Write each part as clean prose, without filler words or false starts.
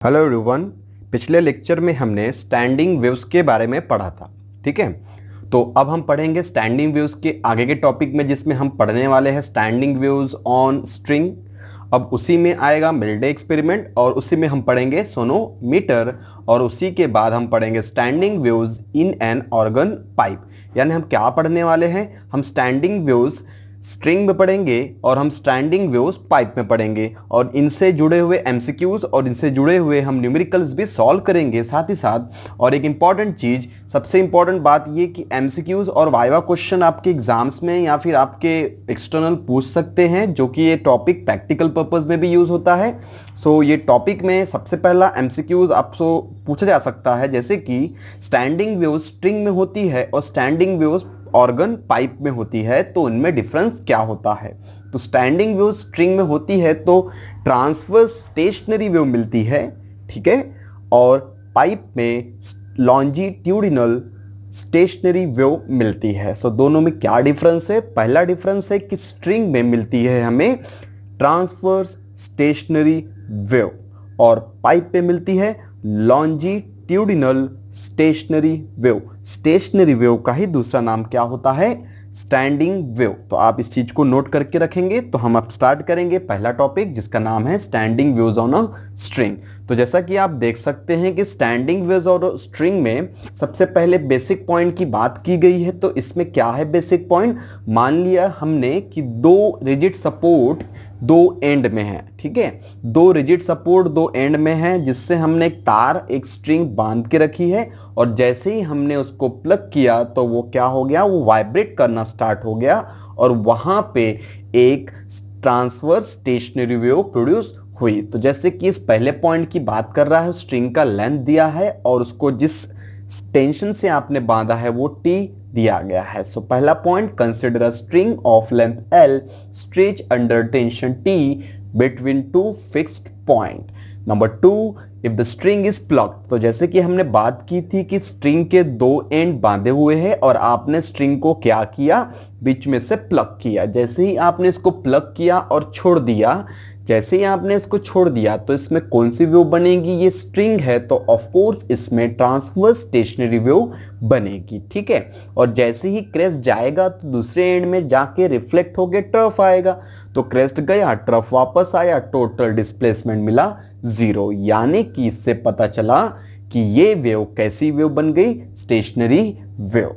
Hello everyone. पिछले lecture में हमने स्टैंडिंग वेव्स के बारे में पढ़ा था। ठीक है, तो अब हम पढ़ेंगे स्टैंडिंग वेव्स के आगे के टॉपिक में, जिसमें हम पढ़ने वाले हैं स्टैंडिंग वेव्स ऑन स्ट्रिंग। अब उसी में आएगा मिलडे एक्सपेरिमेंट और उसी में हम पढ़ेंगे सोनोमीटर और उसी के बाद हम पढ़ेंगे standing waves in an organ pipe. यानी हम क्या पढ़ने वाले हैं, हम स्टैंडिंग वेव्स स्ट्रिंग में पढ़ेंगे और हम स्टैंडिंग वेव्स पाइप में पढ़ेंगे और इनसे जुड़े हुए एमसीक्यूज और इनसे जुड़े हुए हम न्यूमेरिकल्स भी सॉल्व करेंगे साथ ही साथ। और एक इंपॉर्टेंट चीज, सबसे इंपॉर्टेंट बात ये कि एमसीक्यूज और वाइवा क्वेश्चन आपके एग्जाम्स में या फिर आपके एक्सटर्नल पूछ सकते हैं, जो कि ये टॉपिक प्रैक्टिकल पर्पज में भी यूज होता है। सो ये टॉपिक में सबसे पहला एमसीक्यूज आपसे पूछा जा सकता है, जैसे कि स्टैंडिंग वेव्स स्ट्रिंग में होती है और स्टैंडिंग वेव्स ऑर्गन पाइप में होती है, तो इनमें डिफरेंस क्या होता है। तो स्टैंडिंग वेव स्ट्रिंग में होती है तो ट्रांसवर्स स्टेशनरी वेव मिलती है, ठीक है, और पाइप में लॉन्जिट्यूडिनल स्टेशनरी वेव मिलती है। सो दोनों में क्या डिफरेंस है, पहला डिफरेंस है कि स्ट्रिंग में मिलती है हमें ट्रांसवर्स स्टेशनरी वेव और पाइप पे मिलती है longitudinal stationary wave. Stationary wave का ही दूसरा नाम क्या होता है, स्टैंडिंग वेव। तो आप इस चीज को नोट करके रखेंगे। तो हम अब स्टार्ट करेंगे पहला टॉपिक, जिसका नाम है standing waves on a string. तो जैसा कि आप देख सकते हैं कि स्टैंडिंग वेव्स और स्ट्रिंग में सबसे पहले बेसिक पॉइंट की बात की गई है। तो इसमें क्या है बेसिक पॉइंट, मान लिया हमने कि दो रिजिड सपोर्ट दो एंड में है, ठीक है, दो रिजिड सपोर्ट दो एंड में है, जिससे हमने एक तार एक स्ट्रिंग बांध के रखी है और जैसे ही हमने उसको प्लग किया तो वो क्या हो गया, वो वाइब्रेट करना स्टार्ट हो गया और वहां पे एक ट्रांसवर्स स्टेशनरी वेव प्रोड्यूस हुई। तो जैसे कि इस पहले पॉइंट की बात कर रहा है, स्ट्रिंग का लेंथ दिया है और उसको जिस टेंशन से आपने बांधा है वो टी दिया गया है। सो पहला point, consider a string of length L stretch under tension T between two fixed point. Number two, if the string is plug. तो जैसे कि हमने बात की थी कि स्ट्रिंग के दो एंड बांधे हुए हैं और आपने स्ट्रिंग को क्या किया, बीच में से प्लग किया। जैसे ही आपने इसको प्लग किया और छोड़ दिया, जैसे ही आपने इसको छोड़ दिया तो इसमें कौन सी वेव बनेगी, ये स्ट्रिंग है तो ऑफ कोर्स इसमें ट्रांसवर्स स्टेशनरी वेव बनेगी, ठीक है। और जैसे ही क्रेस्ट जाएगा तो दूसरे एंड में जाके रिफ्लेक्ट होके ट्रफ आएगा। तो क्रेस्ट गया, ट्रफ वापस आया, टोटल डिस्प्लेसमेंट मिला 0। यानी कि इससे पता चला कि ये वेव कैसी वेव बन गई, स्टेशनरी वेव।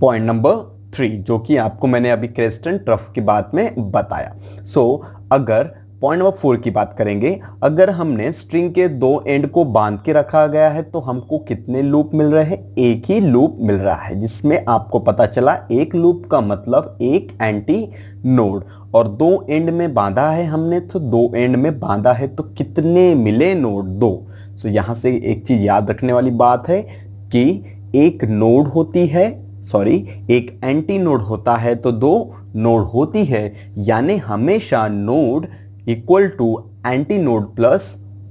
पॉइंट नंबर 3, जो कि आपको मैंने अभी क्रेस्ट एंड ट्रफ की बात में बताया। अगर पॉइंट नंबर 4 की बात करेंगे, अगर हमने स्ट्रिंग के दो एंड को बांध के रखा गया है तो हमको कितने लूप मिल रहे हैं, एक ही लूप मिल रहा है, जिसमें आपको पता चला एक लूप का मतलब एक एंटी नोड, और दो एंड में बांधा है हमने, तो दो एंड में बांधा है तो कितने मिले नोड, दो। यहां से एक चीज याद रखने वाली बात है कि एक नोड होती है, एक एंटी नोड होता है तो दो नोड होती है, यानी हमेशा node equal to antinode plus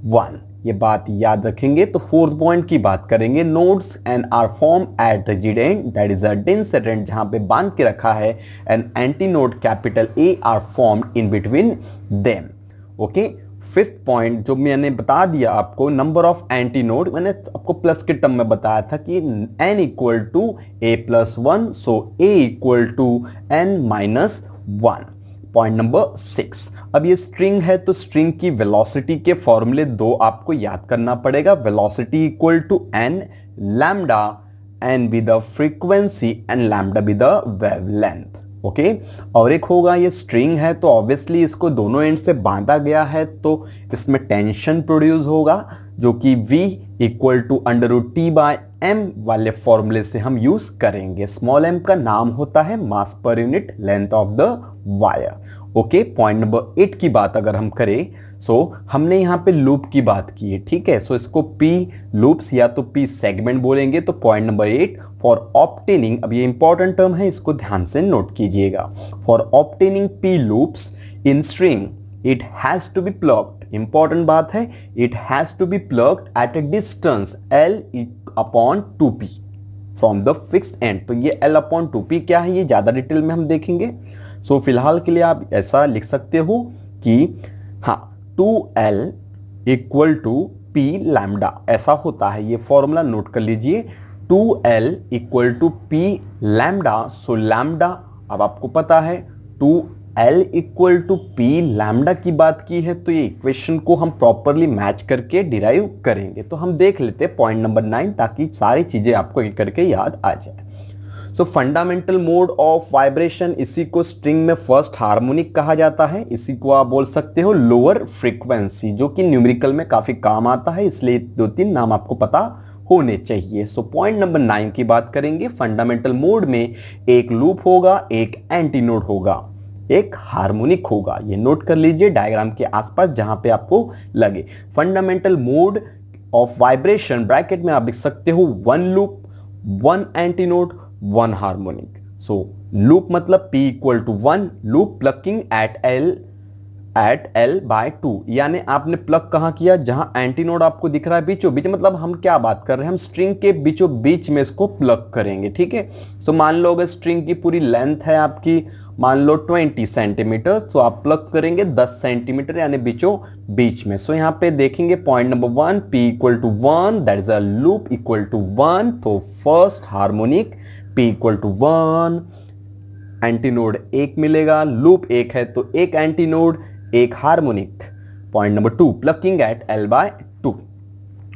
1। ये बात याद रखेंगे। तो फोर्थ पॉइंट की बात करेंगे, nodes and are form at rigid end, that is a dense end, जहां पे बांध के रखा है, and antinode capital A are formed in between them. Okay, fifth point जो मैंने बता दिया आपको, नंबर ऑफ एंटी नोड, मैंने आपको प्लस के टर्म में बताया था कि n equal to a plus 1, so a equal to n minus 1। Point number 6, अब ये स्ट्रिंग है तो स्ट्रिंग की वेलोसिटी के फॉर्मूले दो आपको याद करना पड़ेगा। Velocity equal to n lambda, n be the frequency and lambda be the wavelength. Okay, और एक होगा ये स्ट्रिंग है तो ऑब्वियसली इसको दोनों एंड से बांधा गया है तो इसमें टेंशन प्रोड्यूस होगा, जो कि V equal to under root T by M वाले फॉर्मूले से हम यूज करेंगे। स्मॉल m का नाम होता है मास पर unit length of the wire. Okay, point number 8 की बात अगर हम करें, हमने यहाँ पे लूप की बात की है, ठीक है। इसको P लूप्स या तो P सेगमेंट बोलेंगे। तो पॉइंट नंबर 8, फॉर ऑब्टेनिंग, अब ये इंपॉर्टेंट टर्म है, इसको ध्यान से नोट कीजिएगा। For obtaining P loops in string it has to be plugged, important बात है, it has to be plugged at a distance L upon 2P from the fixed end. तो ये L अपॉन 2P क्या है, ये ज्यादा detail में हम देखेंगे। फिलहाल के लिए आप ऐसा लिख सकते हो कि हाँ, 2L equal to P lambda, ऐसा होता है। ये फॉर्मूला नोट कर लीजिए, 2L equal to P lambda. So lambda अब आपको पता है 2L equal to P lambda की बात की है, तो ये इक्वेशन को हम प्रॉपरली मैच करके डिराइव करेंगे। तो हम देख लेते हैं पॉइंट नंबर 9, ताकि सारी चीजें आपको एक करके याद आ जाए। सो फंडामेंटल मोड ऑफ वाइब्रेशन, इसी को स्ट्रिंग में फर्स्ट हार्मोनिक कहा जाता है। इसी को आप बोल सकते हो लोअर फ्रीक्वेंसी, जो कि न्यूमेरिकल में काफी काम आता है, इसलिए 2-3 नाम आपको पता होने चाहिए। सो पॉइंट नंबर 9 की बात करेंगे। फंडामेंटल मोड में एक लूप होगा, एक एंटीनोड होगा, एक हार्मोनिक होगा। ये नोट कर लीजिए डायग्राम के आसपास जहां पे आपको लगे। Fundamental mode of vibration bracket में आप लिख सकते हो 1 loop, 1 antinode, 1 harmonic. So loop मतलब P equal to 1, loop plucking at L by 2, यानी आपने प्लग कहां किया, जहां एंटीनोड आपको दिख रहा है बीचों बीच, मतलब हम क्या बात कर रहे हैं, हम स्ट्रिंग के बीचों बीच में इसको प्लग करेंगे। ठीक है, सो मान लो अगर स्ट्रिंग की पूरी लेंथ है आपकी, मान लो 20 सेंटीमीटर, तो आप प्लग करेंगे 10 सेंटीमीटर यानी बीचों बीच में। सो यहां पे देखेंगे point number 1, P equal to 1, that is a loop equal to 1, तो first harmonic P equal to 1, antinode 1 मिलेगा, लूप 1 है तो एक एंटीनोड, एक harmonic. Point number 2, plucking at L by 2,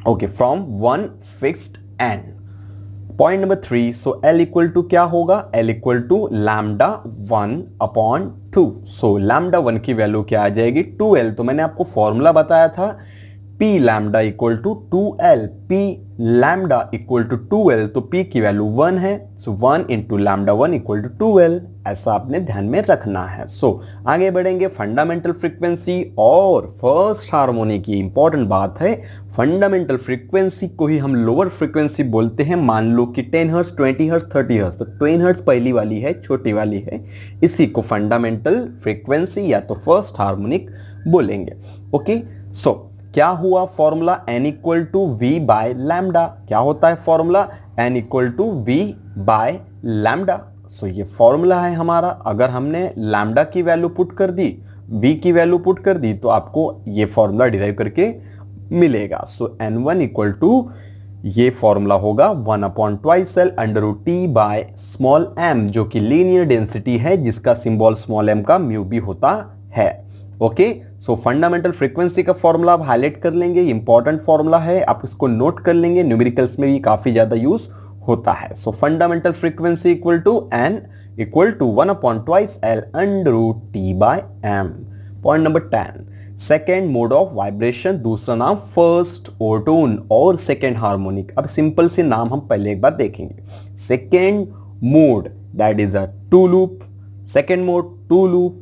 okay, from 1 fixed end. Point number 3, so L equal to क्या होगा, L equal to lambda 1 upon 2। So lambda 1 की value क्या आ जाएगी, 2L। तो मैंने आपको फॉर्मूला बताया था, P lambda equal to 2L, P lambda equal to 2L, तो P की वैल्यू 1 है, so 1 into lambda 1 equal to 2L, ऐसा आपने ध्यान में रखना है। सो आगे बढ़ेंगे, फंडामेंटल फ्रीक्वेंसी और फर्स्ट हार्मोनी की इंपॉर्टेंट बात है। फंडामेंटल फ्रीक्वेंसी को ही हम लोअर फ्रीक्वेंसी बोलते हैं। मान लो कि 10 हर्ट्ज, 20 हर्ट्ज, 30 हर्ट्ज, तो 10 हर्ट्ज पहली वाली है, छोटी वाली है, इसी को फंडामेंटल फ्रीक्वेंसी या तो फर्स्ट हार्मोनिक बोलेंगे। ओके, सो क्या हुआ formula, n equal to v by lambda. क्या होता है formula, n equal to v by lambda. So ये फॉर्मूला है हमारा। अगर हमने लैम्डा की वैल्यू पुट कर दी, v की वैल्यू पुट कर दी, तो आपको ये फॉर्मूला डिराइव करके मिलेगा। सो n1 इक्वल टू ये फॉर्मूला होगा 1 upon twice L under root T by small m, जो कि लीनियर डेंसिटी है, जिसका सिंबल स्मॉल m का म्यू भी होता है। ओके, सो फंडामेंटल फ्रीक्वेंसी का फॉर्मूला आप हाईलाइट कर लेंगे, इंपॉर्टेंट फॉर्मूला है, आप इसको नोट कर लेंगे, न्यूमेरिकल्स में भी काफी ज्यादा यूज होता है। So fundamental frequency equal to n equal to 1 upon twice L under root T by m। Point number 10, second mode of vibration, दूसरा नाम फर्स्ट ओवरटोन और सेकेंड हार्मोनिक। अब सिंपल से नाम हम पहले एक बार देखेंगे। Second mode that is a 2 loop, second mode 2 loop,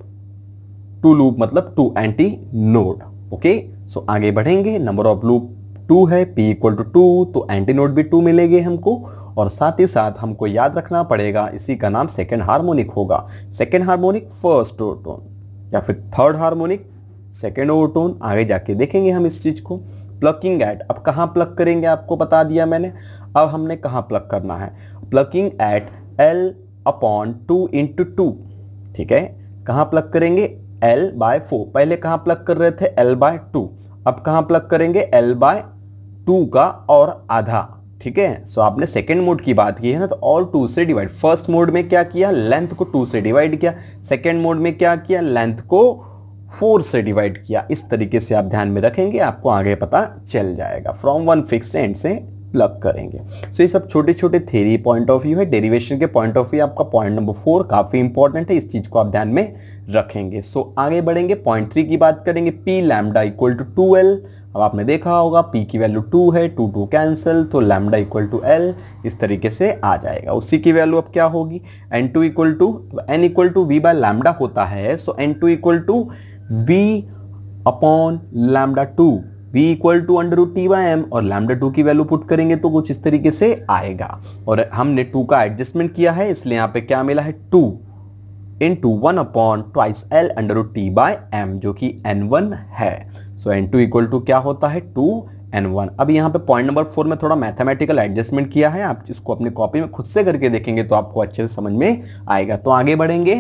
2 loop मतलब 2 एंटी नोड। ओके, सो आगे बढ़ेंगे, नंबर ऑफ लूप 2 है, P इक्वल टू 2, तो एंटी नोड भी 2 मिलेंगे हमको, और साथ ही साथ हमको याद रखना पड़ेगा इसी का नाम सेकेंड हार्मोनिक होगा। सेकेंड हार्मोनिक फर्स्ट ओवरटोन या फिर थर्ड हार्मोनिक सेकेंड ओवरटोन, आगे जाके देखेंगे हम इस चीज को। प्लकिंग एट, अब कहां प्लग करेंगे आपको बता दिया मैंने, अब हमने कहां प्लग करना है, plucking at L upon 2 into 2। ठीक है, कहां प्लग करेंगे, L बाय 4। पहले कहां प्लग कर रहे थे, L बाय 2, अब कहां प्लग करेंगे, L बाय 2 का और आधा। ठीक है, सो आपने सेकेंड मोड की बात की है ना, तो और 2 से डिवाइड। फर्स्ट मोड में क्या किया, लेंथ को 2 से डिवाइड किया, सेकेंड मोड में क्या किया, लेंथ को 4 से डिवाइड किया। इस तरीके से आप ध्यान में रखेंगे, आपको आगे पता चल जाएगा। फ्रॉम 1 फिक्स्ड एंड से प्लग करेंगे। सो ये सब छोटे छोटे थ्योरी पॉइंट ऑफ व्यू है। डेरिवेशन के पॉइंट ऑफ व्यू आपका पॉइंट नंबर 4 काफी इंपॉर्टेंट है, इस चीज को आप ध्यान में रखेंगे। सो आगे बढ़ेंगे, पॉइंट 3 की बात करेंगे, P lambda equal to 2L। अब आपने देखा होगा P की वैल्यू 2 है, 2 2 कैंसिल, तो लैम्डा इक्वल टू L इस तरीके से आ जाएगा। उसी की वैल्यू अब क्या होगी, N2 equal to N equal to V by lambda होता है, सो N2 equal to V upon lambda 2, V equal to under root T by M, और लैम्डा 2 की वैल्यू पुट करेंगे तो कुछ इस तरीके से आएगा। और हमने 2 का एडजस्टमेंट किया है, इसलिए यहाँ पे क्या मिला है, 2 into 1 upon twice L under root T by M, जो कि N1 है। सो N2 इक्वल टू क्या होता है, 2N1। अब यहाँ पे पॉइंट नंबर 4 में थोड़ा मैथमेटिकल एडजस्टमेंट किया है, आप इसको अपनी कॉपी में खुद से करके देखेंगे तो आपको अच्छे से समझ में आएगा। तो आगे बढ़ेंगे,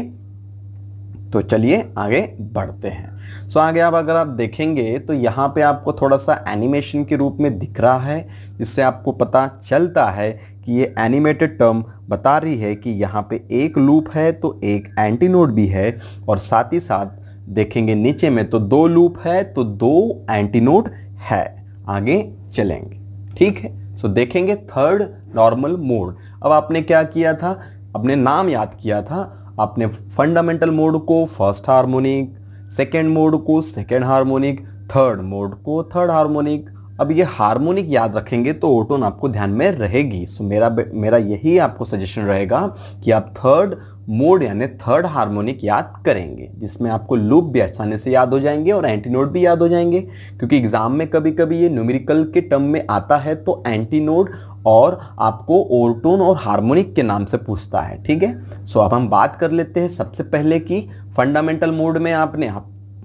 तो चलिए आगे बढ़ते हैं। सो आगे आप अगर आप देखेंगे तो यहाँ पे आपको थोड़ा सा एनिमेशन के रूप में दिख रहा है, जिससे आपको पता चलता है कि ये एनिमेटेड टर्म बता रही है कि यहाँ पे एक लूप है तो एक एंटी नोड भी है, और साथ ही साथ देखेंगे नीचे में तो दो लूप है तो दो एंटी नोड है। आगे चलेंगे, ठीक है। सो देखेंगे थर्ड नॉर्मल मोड। अब आपने क्या किया था, अपने नाम याद किया था, आपने फंडामेंटल मोड को फर्स्ट हार्मोनिक, सेकेंड मोड को सेकेंड हार्मोनिक, थर्ड मोड को थर्ड हार्मोनिक। अब ये हार्मोनिक याद रखेंगे तो ओटोन आपको ध्यान में रहेगी। सो मेरा यही आपको सजेशन रहेगा कि आप थर्ड मोड यानी थर्ड हार्मोनिक याद करेंगे, जिसमें आपको लूप भी आसानी से याद हो जाएंगे और एंटी नोड भी याद हो जाएंगे, क्योंकि एग्जाम में कभी कभी ये न्यूमेरिकल के टर्म में आता है तो एंटी नोड और आपको ओवरटोन और हार्मोनिक के नाम से पूछता है, ठीक है। सो अब हम बात कर लेते हैं सबसे पहले कि फंडामेंटल मोड में आपने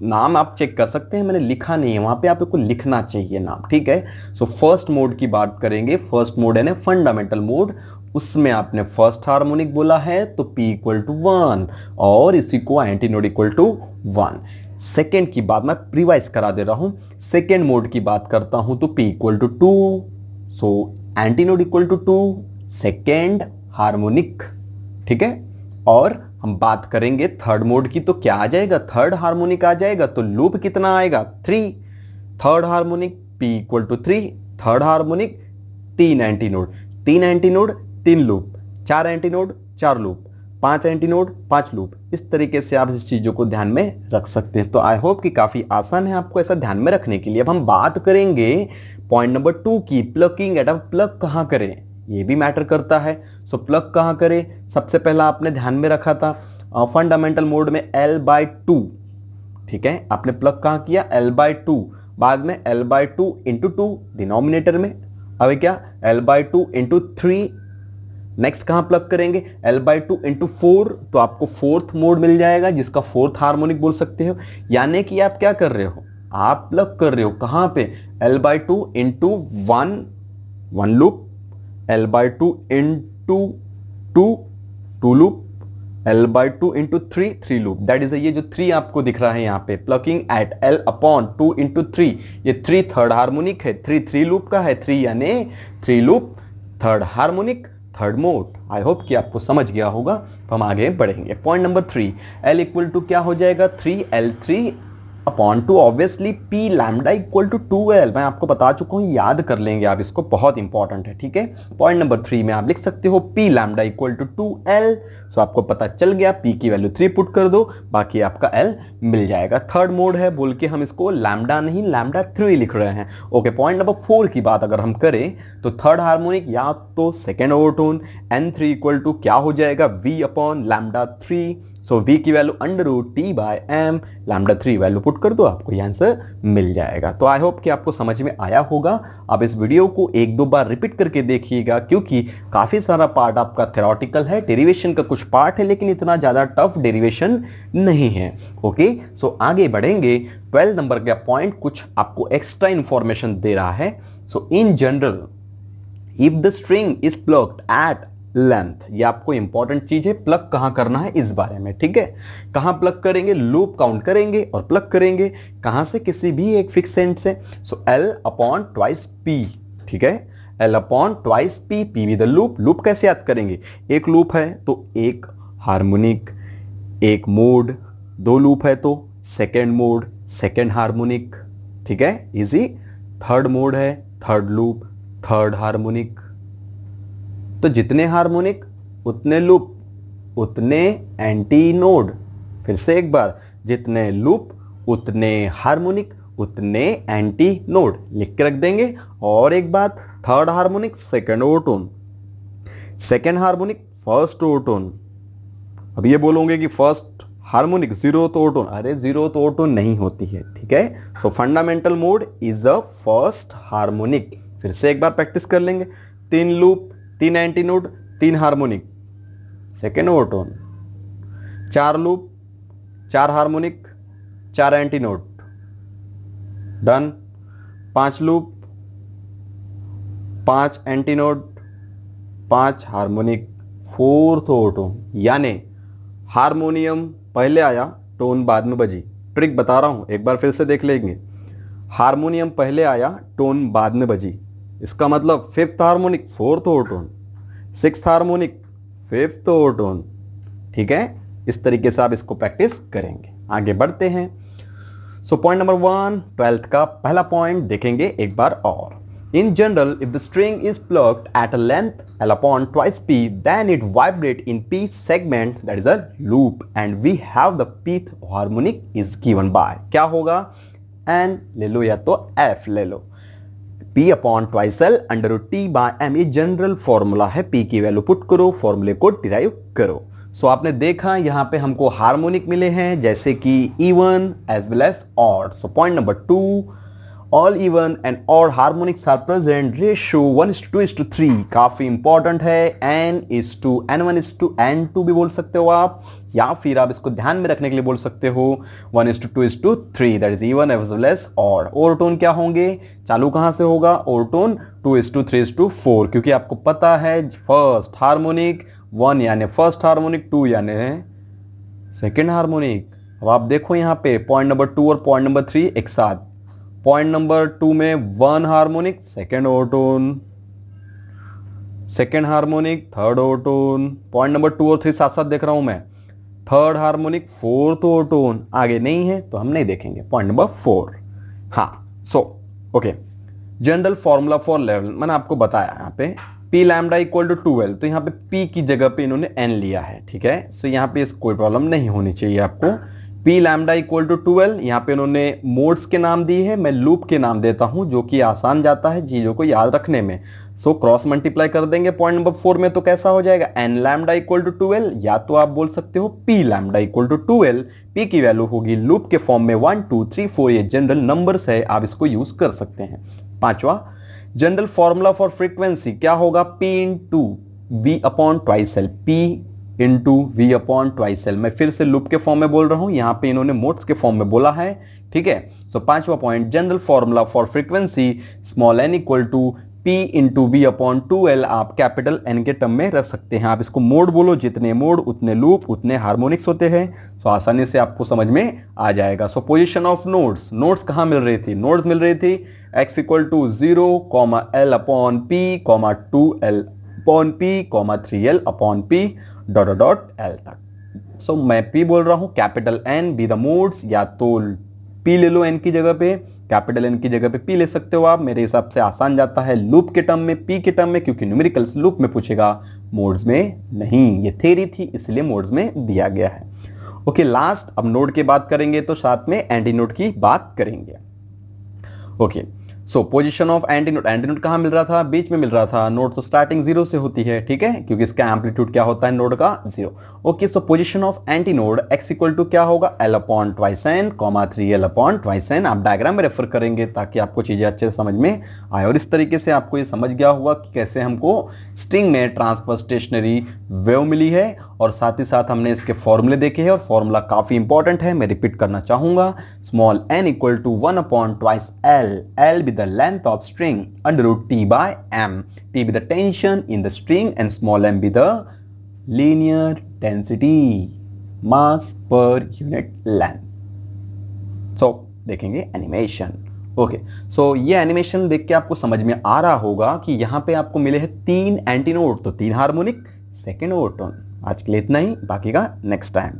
नाम आप चेक कर सकते हैं, मैंने लिखा नहीं है वहां पे, आपको लिखना चाहिए नाम, ठीक है। सो फर्स्ट मोड की बात करेंगे। फर्स्ट मोड है ना फंडामेंटल मोड, उसमें आपने फर्स्ट हार्मोनिक बोला है तो P इक्वल टू 1 और इसी को antinode equal to 1। Second की बात मैं प्रिवाइज करा दे रहा हूं, सेकेंड मोड की बात करता हूं तो P equal to 2, so antinode equal to 2 second harmonic, ठीक है। और हम बात करेंगे थर्ड मोड की तो क्या आ जाएगा, थर्ड हार्मोनिक आ जाएगा, तो लूप कितना आएगा 3, third harmonic P equal to 3, third harmonic 3 antinode, 3 antinode 3 loop, 4 antinode 4 loop, 5 antinode 5 loop. इस तरीके से आप इस चीजों को ध्यान में रख सकते हैं। तो आई होप कि काफी आसान है आपको ऐसा ध्यान में रखने के लिए। अब हम बात करेंगे पॉइंट नंबर 2 की, प्लगिंग एट। प्लग कहां करें ये भी मैटर करता है। सो प्लग कहां करें, सबसे पहला आपने ध्यान में रखा था फंडामेंटल मोड में L/2, ठीक है। आपने प्लग कहां किया L/2, बाद में L/2 इंटू 2 डिनोमिनेटर में, अब क्या L/2 इंटू 3। नेक्स्ट कहां प्लग करेंगे L/2 इंटू 4, तो आपको फोर्थ मोड मिल जाएगा जिसका फोर्थ हार्मोनिक बोल सकते हो। यानी कि आप क्या कर रहे हो, आप प्लग कर रहे हो कहां पे L/2 into 1 loop, L/2 into 2 loop, L/2 into 3 loop. That is ये जो 3 आपको दिख रहा है यहाँ पे, प्लगिंग एट L/2 इंटू 3, ये 3 थर्ड हार्मोनिक है, 3 लूप का है, 3 यानी 3 loop third harmonic third mode. I hope कि आपको समझ गया होगा। तो हम आगे बढ़ेंगे। Point number 3, L equal to क्या हो जाएगा 3L3/2, obviously P lambda equal to 2L। मैं आपको बता चुका हूं, याद कर लेंगे आप इसको, बहुत इंपॉर्टेंट है, ठीक है। पॉइंट नंबर 3 में आप लिख सकते हो P lambda equal to 2L। So आपको पता चल गया, P की वैल्यू 3 पुट कर दो, बाकी आपका L मिल जाएगा। थर्ड मोड है बोल के हम इसको लैम्डा नहीं लैम्डा 3 लिख रहे हैं, ओके। पॉइंट नंबर 4 की बात अगर हम करें तो थर्ड हार्मोनिक या तो second overtone, N3 equal to क्या हो जाएगा V/λ3। सो V की वैल्यू √T/m, λ3 वैल्यू पुट कर दो, आपको ये आंसर मिल जाएगा। तो आई होप कि आपको समझ में आया होगा। अब इस वीडियो को 1-2 बार रिपीट करके देखिएगा, क्योंकि काफी सारा पार्ट आपका थ्योरेटिकल है, डेरिवेशन का कुछ पार्ट है, लेकिन इतना ज्यादा टफ डेरिवेशन नहीं है, ओके। सो आगे बढ़ेंगे। 12 नंबर का पॉइंट कुछ आपको एक्स्ट्रा इंफॉर्मेशन दे रहा है। So in general if the string is plugged at length, ये आपको इंपॉर्टेंट चीज है, प्लग कहां करना है इस बारे में, ठीक है। कहां प्लग करेंगे, लूप काउंट करेंगे और प्लग करेंगे कहां से, किसी भी एक फिक्स एंड से। सो L/2P, ठीक है, L/2P, P with the loop. Loop कैसे याद करेंगे, एक लूप है तो एक हार्मोनिक एक मोड, 2 लूप है तो सेकेंड मोड सेकेंड हार्मोनिक, ठीक है, इजी। थर्ड मोड है थर्ड लूप थर्ड हार्मोनिक, तो जितने हार्मोनिक उतने लूप उतने एंटी नोड। फिर से एक बार, जितने लूप उतने हार्मोनिक उतने एंटी नोड, लिख के रख देंगे। और एक बात, third harmonic second overtone, second harmonic first overtone. अब ये बोलोगे कि फर्स्ट हार्मोनिक जीरोथ ओवरटोन, अरे जीरोथ ओवरटोन नहीं होती है, ठीक है। So fundamental mode is a first harmonic. फिर से एक बार प्रैक्टिस कर लेंगे, 3 loop 3 antinode 3 harmonic second overtone, 4 loop 4 harmonic 4 anti node, done. 5 loop 5 antinode 5 harmonic fourth overtone, यानी हारमोनियम पहले आया टोन बाद में बजी, ट्रिक बता रहा हूं, एक बार फिर से देख लेंगे। हारमोनियम पहले आया, टोन बाद में बजी, इसका मतलब fifth harmonic fourth overtone, sixth harmonic fifth overtone. ठीक है, इस तरीके से आप इसको प्रैक्टिस करेंगे। आगे बढ़ते हैं। सो पॉइंट नंबर 1, 12th का पहला पॉइंट देखेंगे एक बार और। In general, if the string is plucked at a length L upon twice P, then it vibrates in P segment, that is a loop, and we have the Pth harmonic is given by, क्या होगा? N ले लो या तो F ले लो, P upon twice L under root T by M, ये general formula है। P की value put करो, फॉर्मूले को डिराइव करो। सो आपने देखा यहाँ पे हमको हार्मोनिक मिले हैं, जैसे कि even as well as odd. So point number 2, all even and odd harmonics are present ratio 1:2:3, काफी इंपॉर्टेंट है। n:1:n2 भी बोल सकते हो आप, या फिर आप इसको ध्यान में रखने के लिए बोल सकते हो 1:2:3, that is even as well as odd. Overtone क्या होंगे, चालू कहां से होगा, ओवरटोन 2:3:4, क्योंकि आपको पता है फर्स्ट हार्मोनिक 1 यानी फर्स्ट हार्मोनिक, 2 यानी सेकेंड हार्मोनिक। अब आप देखो यहाँ पे पॉइंट नंबर 2 और पॉइंट नंबर 3 एक साथ। पॉइंट नंबर 2 में 1 harmonic second overtone, second harmonic third overtone, point number 2 और 3 साथ साथ देख रहा हूं मैं, थर्ड हार्मोनिक फोर्थ ओवरटोन। आगे नहीं है तो हम नहीं देखेंगे। पॉइंट नंबर 4, हाँ so okay, general formula for level मैंने आपको बताया यहाँ पे P लैम्डा इक्वल टू 12, तो यहाँ पे P की जगह पे इन्होंने N लिया है। ठीक है, सो यहाँ पे कोई प्रॉब्लम नहीं होनी चाहिए आपको। P लैम्डा इक्वल टू 12, यहाँ पे इन्होंने मोड्स के नाम दिए हैं, मैं लूप के नाम देता हूँ, जो कि आसान जाता है चीजों को याद रखने में। सो क्रॉस मल्टीप्लाई कर देंगे पॉइंट नंबर 4 में, तो कैसा हो जाएगा N लैम्डा इक्वल टू 12, या तो आप बोल सकते हो P lambda equal to 12। P की वैल्यू होगी लूप के फॉर्म में 1 2 3 4, ये जनरल नंबर्स है, आप इसको यूज कर सकते हैं। पांचवा, जनरल फॉर्मूला फॉर फ्रीक्वेंसी क्या होगा, P into V upon twice L, P into V upon twice L. मैं फिर से लूप के फॉर्म में बोल रहा हूं, यहाँ पे इन्होंने मोड्स के फॉर्म में बोला है। ठीक है, सो पांचवा point, general formula for frequency small n equal to P into V upon 2L, आप कैपिटल N के टर्म में रख सकते हैं। आप इसको मोड बोलो, जितने मोड उतने लूप उतने हार्मोनिक्स होते हैं। सो आसानी से आपको समझ में आ जाएगा। So position of nodes, nodes कहाँ मिल रही थी, नोड्स मिल रही थी x equal to 0, L upon P, 2L upon P, 3L upon P, dot dot L तक। सो मैं P बोल रहा हूं, capital N be the modes, या तो P ले लो N की जगह पे, कैपिटल N की जगह पे P ले सकते हो आप। मेरे हिसाब से आसान जाता है लूप के टर्म में, P के टर्म में, क्योंकि न्यूमेरिकल्स लूप में पूछेगा, मोड्स में नहीं। ये थ्योरी थी इसलिए मोड्स में दिया गया है। ओके, लास्ट अब नोड की बात करेंगे तो साथ में एंटी नोड की बात करेंगे। Okay, so position of anti node, anti node कहां मिल रहा था, बीच में मिल रहा था। नोड तो स्टार्टिंग 0 से होती है, ठीक है, क्योंकि इसका एम्पलीट्यूड क्या होता है नोड का, 0। Okay, so position of antinode x equal to क्या होगा, L upon twice n, 3L upon twice n। आप डायग्राम में रेफर करेंगे ताकि आपको चीजें अच्छे से समझ में आए, और इस तरीके से आपको ये समझ गया होगा कि कैसे हमको स्ट्रिंग में ट्रांसफर स्टेशनरी वेव मिली है, और साथ ही साथ हमने इसके फॉर्मूले देखे हैं, और फॉर्मूला काफी इंपॉर्टेंट है, मैं रिपीट करना चाहूंगा। Small n equal to 1 upon twice L, L be the length of string under root T by M, T be the tension in the string, and small m be the linear density, mass per unit length. So देखेंगे animation. Okay, सो ये animation देख के आपको समझ में आ रहा होगा कि यहाँ पे आपको मिले हैं 3 एंटी नोड, तो 3 हार्मोनिक, सेकेंड ओवरटोन। आज के लिए इतना ही, बाकी का नेक्स्ट टाइम।